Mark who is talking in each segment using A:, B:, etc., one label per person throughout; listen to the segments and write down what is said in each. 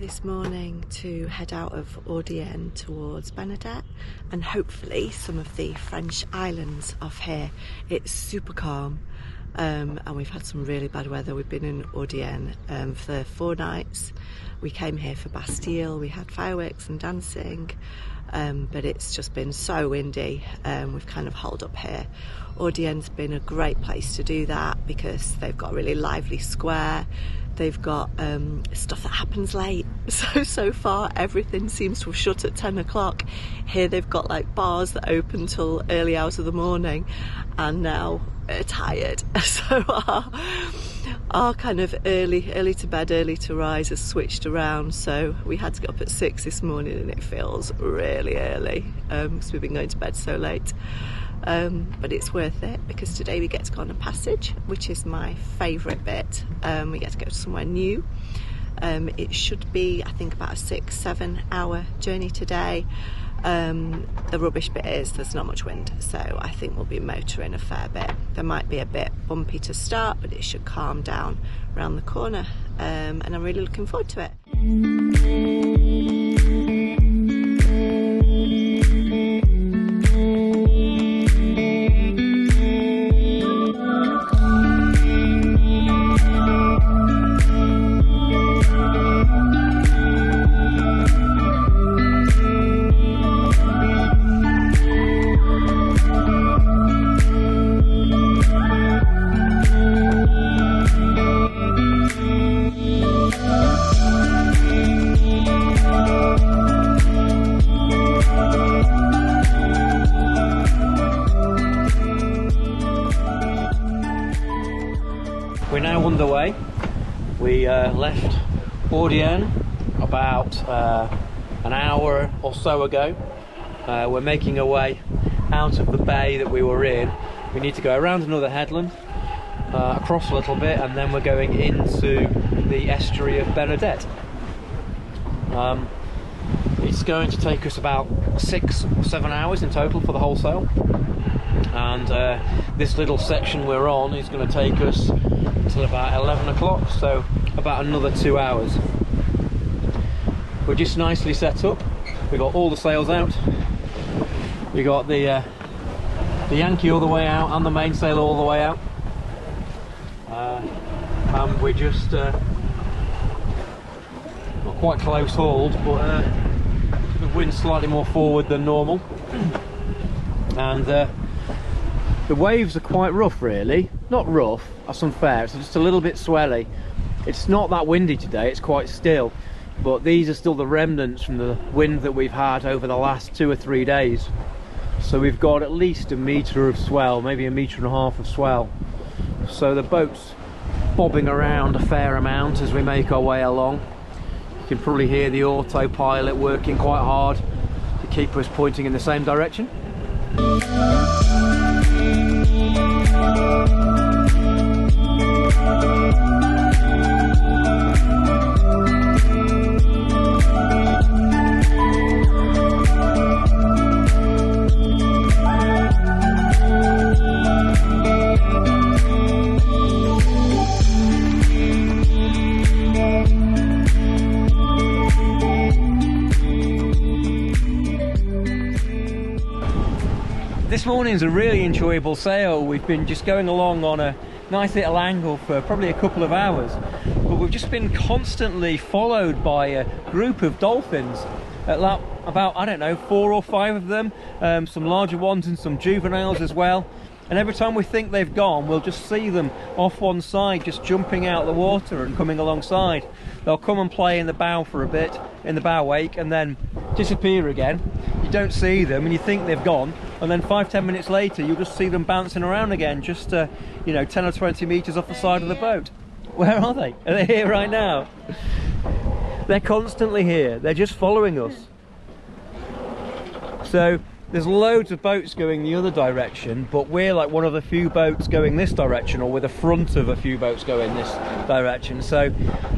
A: this morning to head out of Audierne towards Bernadette and hopefully some of the French islands off here. It's super calm and we've had some really bad weather. We've been in Audierne for 4 nights. We came here for Bastille, we had fireworks and dancing, but it's just been so windy. We've kind of holed up here. Audion's been a great place to do that because they've got a really lively square. They've got stuff that happens late. So far everything seems to have shut at 10 o'clock. Here they've got like bars that open till early hours of the morning, and now tired. So our kind of early to bed, early to rise has switched around. So we had to get up at 6 this morning and it feels really early because we've been going to bed so late. But it's worth it because today we get to go on a passage, which is my favourite bit. We get to go somewhere new. It should be, I think, about a 6-7 hour journey today. The rubbish bit is there's not much wind, so I think we'll be motoring a fair bit. There might be a bit bumpy to start, but it should calm down around the corner, and I'm really looking forward to it.
B: We're now underway. We left Audierne about an hour or so ago. We're making our way out of the bay that we were in. We need to go around another headland, across a little bit, and then we're going into the estuary of Bernadette. It's going to take us about 6 or 7 hours in total for the whole sail, and this little section we're on is going to take us until about 11 o'clock, so about another 2 hours. We're just nicely set up. We've got all the sails out. We got the Yankee all the way out and the mainsail all the way out. And we're just not quite close hauled, but the wind's slightly more forward than normal. And the waves are quite rough, really. Not rough, that's unfair, it's just a little bit swelly. It's not that windy today, it's quite still, but these are still the remnants from the wind that we've had over the last 2 or 3 days. So we've got at least a metre of swell, maybe a metre and a half of swell. So the boat's bobbing around a fair amount as we make our way along. You can probably hear the autopilot working quite hard to keep us pointing in the same direction. This morning's a really enjoyable sail. We've been just going along on a nice little angle for probably a couple of hours, but we've just been constantly followed by a group of dolphins, about, I don't know, 4 or 5 of them, some larger ones and some juveniles as well. And every time we think they've gone, we'll just see them off one side, just jumping out of the water and coming alongside. They'll come and play in the bow for a bit, in the bow wake, and then disappear again. You don't see them and you think they've gone, and then 5-10 minutes later you'll just see them bouncing around again, just you know, 10 or 20 metres off the side of the boat. Where are they? Are they here right now? They're constantly here, they're just following us. So there's loads of boats going the other direction, but we're like one of the few boats going this direction, or we're the front of a few boats going this direction. So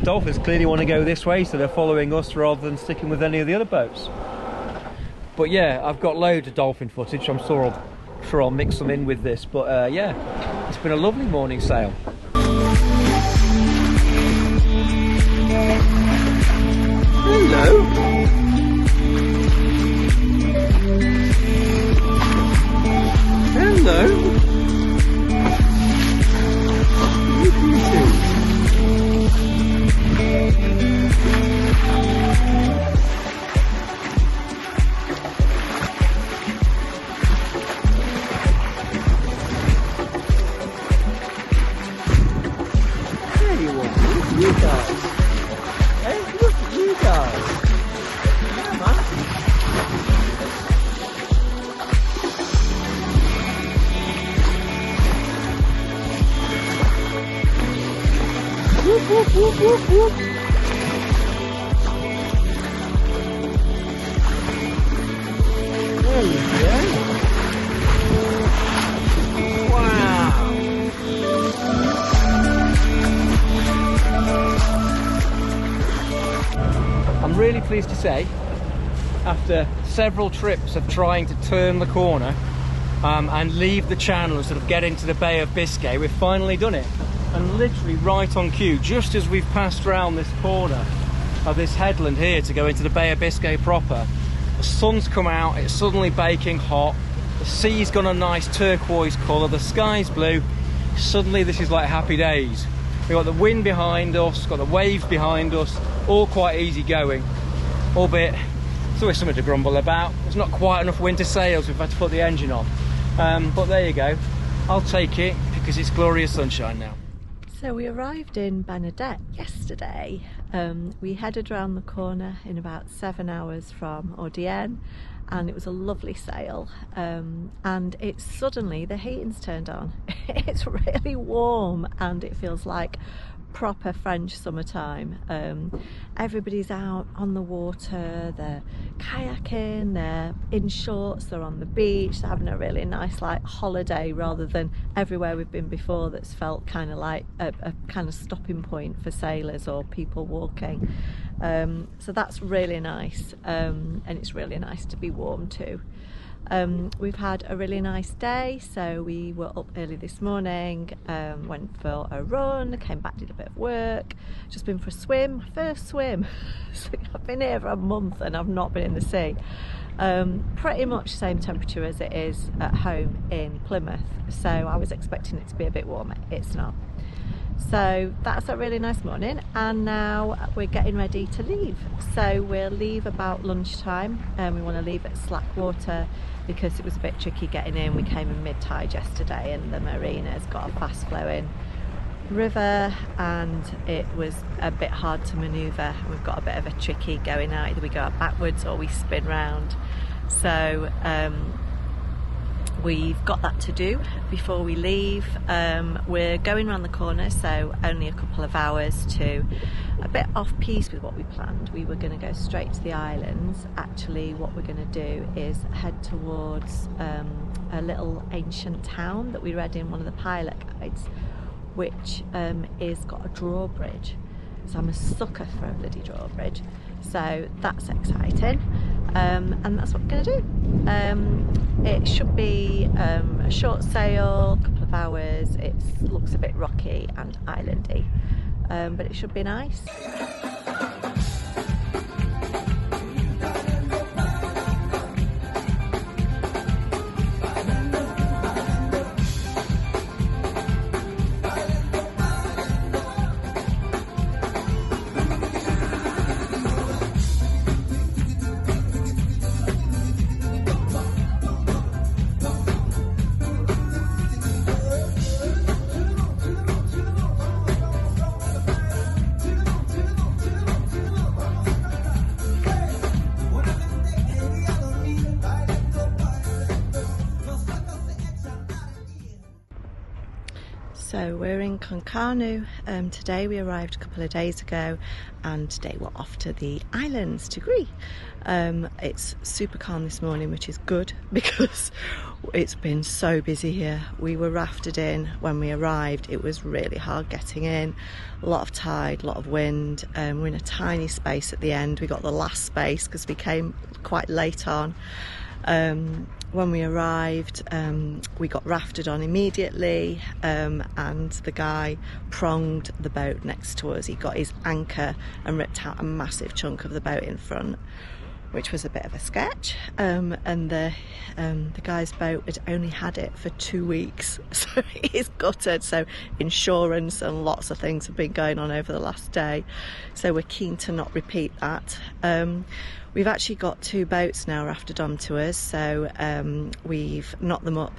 B: dolphins clearly want to go this way, so they're following us rather than sticking with any of the other boats. But yeah, I've got loads of dolphin footage. I'm sure I'll mix them in with this, but yeah, it's been a lovely morning sail. Hello. Hello. You guys. Hey, look at you guys. Yeah, man. Whoop, whoop, whoop, whoop, whoop. There we go. Wow. I'm really pleased to say, after several trips of trying to turn the corner and leave the channel and sort of get into the Bay of Biscay, we've finally done it. And literally right on cue, just as we've passed around this corner of this headland here to go into the Bay of Biscay proper, the sun's come out, it's suddenly baking hot, the sea's got a nice turquoise colour, the sky's blue. Suddenly this is like happy days. We've got the wind behind us, got the waves behind us, all quite easy going, albeit there's always something to grumble about. There's not quite enough wind to sail, so we've had to put the engine on. But there you go, I'll take it because it's glorious sunshine now.
A: So we arrived in Bernadette yesterday. We headed around the corner in about 7 hours from Odeon, and it was a lovely sail. And it's suddenly, the heating's turned on. It's really warm and it feels like proper French summertime. Everybody's out on the water, they're kayaking, they're in shorts, they're on the beach, they're having a really nice like holiday, rather than everywhere we've been before that's felt kind of like a kind of stopping point for sailors or people walking. So that's really nice, and it's really nice to be warm too. We've had a really nice day, so we were up early this morning, went for a run, came back, did a bit of work, just been for a swim, my first swim. So I've been here for a month and I've not been in the sea. Pretty much same temperature as it is at home in Plymouth, so I was expecting it to be a bit warmer. It's not. So that's a really nice morning, and now we're getting ready to leave. So we'll leave about lunchtime, and we want to leave at slack water because it was a bit tricky getting in. We came in mid-tide yesterday and the marina's got a fast flowing river and it was a bit hard to manoeuvre. We've got a bit of a tricky going out, either we go out backwards or we spin round. So we've got that to do before we leave. We're going around the corner, so only a couple of hours, to a bit off piece with what we planned. We were going to go straight to the islands. Actually, what we're going to do is head towards a little ancient town that we read in one of the pilot guides, which is got a drawbridge. So I'm a sucker for a bloody drawbridge. So that's exciting, and that's what we're going to do. It should be a short sail, a couple of hours. It looks a bit rocky and islandy, but it should be nice. So we're in Kankanu today. We arrived a couple of days ago and today we're off to the islands, to Groix. It's super calm this morning, which is good because it's been so busy here. We were rafted in when we arrived. It was really hard getting in, a lot of tide, a lot of wind. We're in a tiny space at the end. We got the last space because we came quite late on. When we arrived, we got rafted on immediately, and the guy pronged the boat next to us. He got his anchor and ripped out a massive chunk of the boat in front, which was a bit of a sketch. And the guy's boat had only had it for 2 weeks, so it is gutted. So insurance and lots of things have been going on over the last day, so we're keen to not repeat that. We've actually got 2 boats now rafted onto us, so we've knocked them up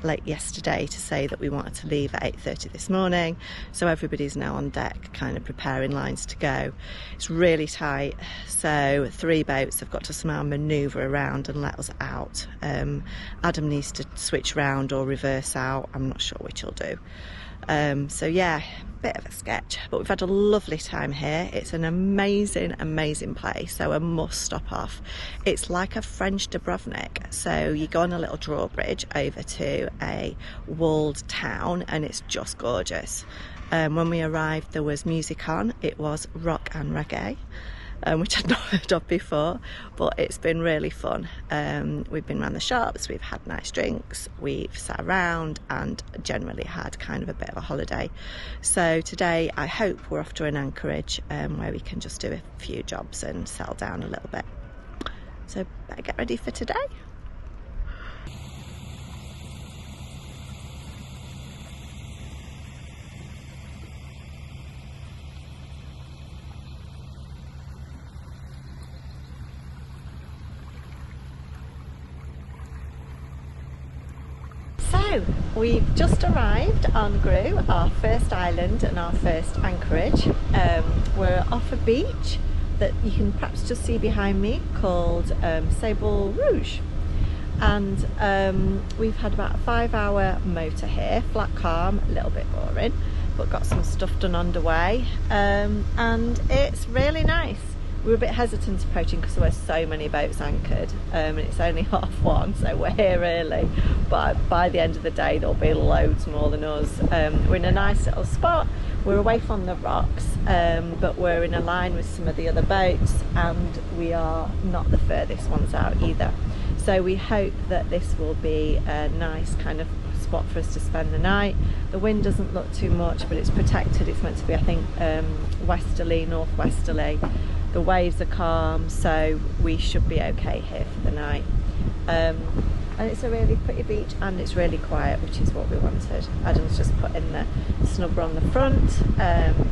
A: late yesterday to say that we wanted to leave at 8:30 this morning, so everybody's now on deck kind of preparing lines to go. It's really tight, so 3 boats have got to somehow manoeuvre around and let us out. Adam needs to switch round or reverse out, I'm not sure which he'll do. So yeah, bit of a sketch, but we've had a lovely time here. It's an amazing place, so a must stop off. It's like a French Dubrovnik, so you go on a little drawbridge over to a walled town and it's just gorgeous. When we arrived there was music on. It was rock and reggae, which I'd not heard of before, but it's been really fun. We've been around the shops, we've had nice drinks, we've sat around and generally had kind of a bit of a holiday. So today I hope we're off to an anchorage where we can just do a few jobs and settle down a little bit. So better get ready for today. So we've just arrived on Groix, our first island and our first anchorage. We're off a beach that you can perhaps just see behind me called Sable Rouge, and we've had about a 5-hour motor here, flat calm, a little bit boring, but got some stuff done underway, and it's really nice. We were a bit hesitant approaching because there were so many boats anchored, and it's only 1:30, so we're here early, but by the end of the day there'll be loads more than us. We're in a nice little spot. We're away from the rocks, but we're in a line with some of the other boats, and we are not the furthest ones out either. So we hope that this will be a nice kind of spot for us to spend the night. The wind doesn't look too much, but it's protected. It's meant to be, I think, westerly, northwesterly. The waves are calm, so we should be okay here for the night. And it's a really pretty beach and it's really quiet, which is what we wanted. Adam's just put in the snubber on the front,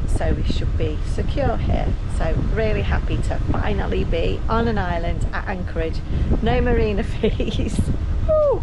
A: so we should be secure here. So really happy to finally be on an island at Anchorage. No marina fees. Woo!